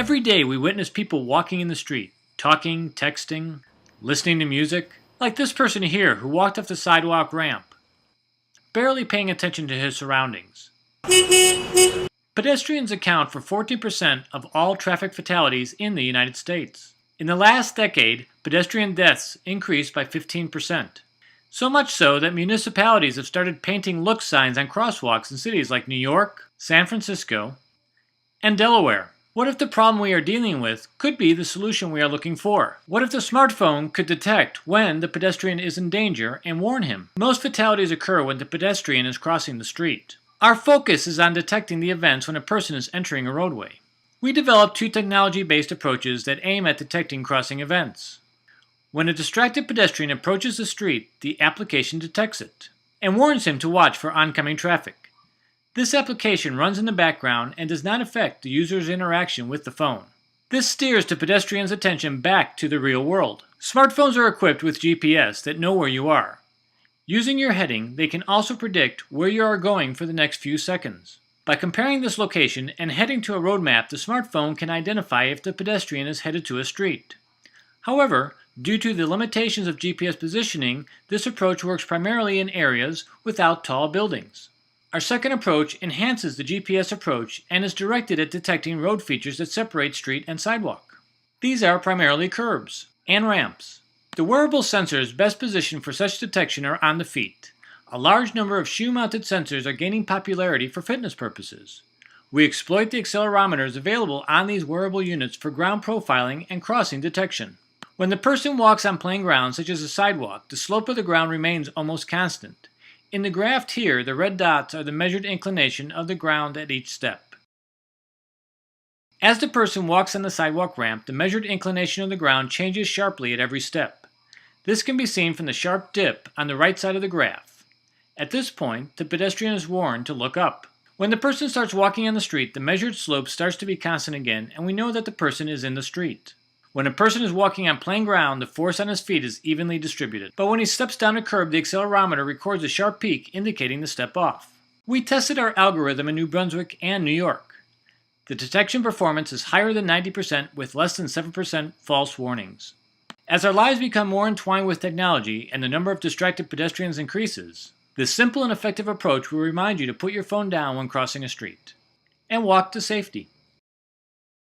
Every day we witness people walking in the street, talking, texting, listening to music, like this person here who walked off the sidewalk ramp, barely paying attention to his surroundings. Pedestrians account for 14% of all traffic fatalities in the United States. In the last decade, pedestrian deaths increased by 15%. So much so that municipalities have started painting look signs on crosswalks in cities like New York, San Francisco, and Delaware. What if the problem we are dealing with could be the solution we are looking for? What if the smartphone could detect when the pedestrian is in danger and warn him? Most fatalities occur when the pedestrian is crossing the street. Our focus is on detecting the events when a person is entering a roadway. We developed two technology-based approaches that aim at detecting crossing events. When a distracted pedestrian approaches the street, the application detects it and warns him to watch for oncoming traffic. This application runs in the background and does not affect the user's interaction with the phone. This steers the pedestrian's attention back to the real world. Smartphones are equipped with GPS that know where you are. Using your heading, they can also predict where you are going for the next few seconds. By comparing this location and heading to a road map, the smartphone can identify if the pedestrian is headed to a street. However, due to the limitations of GPS positioning, this approach works primarily in areas without tall buildings. Our second approach enhances the GPS approach and is directed at detecting road features that separate street and sidewalk. These are primarily curbs and ramps. The wearable sensors best positioned for such detection are on the feet. A large number of shoe-mounted sensors are gaining popularity for fitness purposes. We exploit the accelerometers available on these wearable units for ground profiling and crossing detection. When the person walks on plain ground, such as a sidewalk, the slope of the ground remains almost constant. In the graph here, the red dots are the measured inclination of the ground at each step. As the person walks on the sidewalk ramp, the measured inclination of the ground changes sharply at every step. This can be seen from the sharp dip on the right side of the graph. At this point, the pedestrian is warned to look up. When the person starts walking on the street, the measured slope starts to be constant again, and we know that the person is in the street. When a person is walking on plain ground, the force on his feet is evenly distributed. But when he steps down a curb, the accelerometer records a sharp peak indicating the step off. We tested our algorithm in New Brunswick and New York. The detection performance is higher than 90% with less than 7% false warnings. As our lives become more entwined with technology and the number of distracted pedestrians increases, this simple and effective approach will remind you to put your phone down when crossing a street and walk to safety.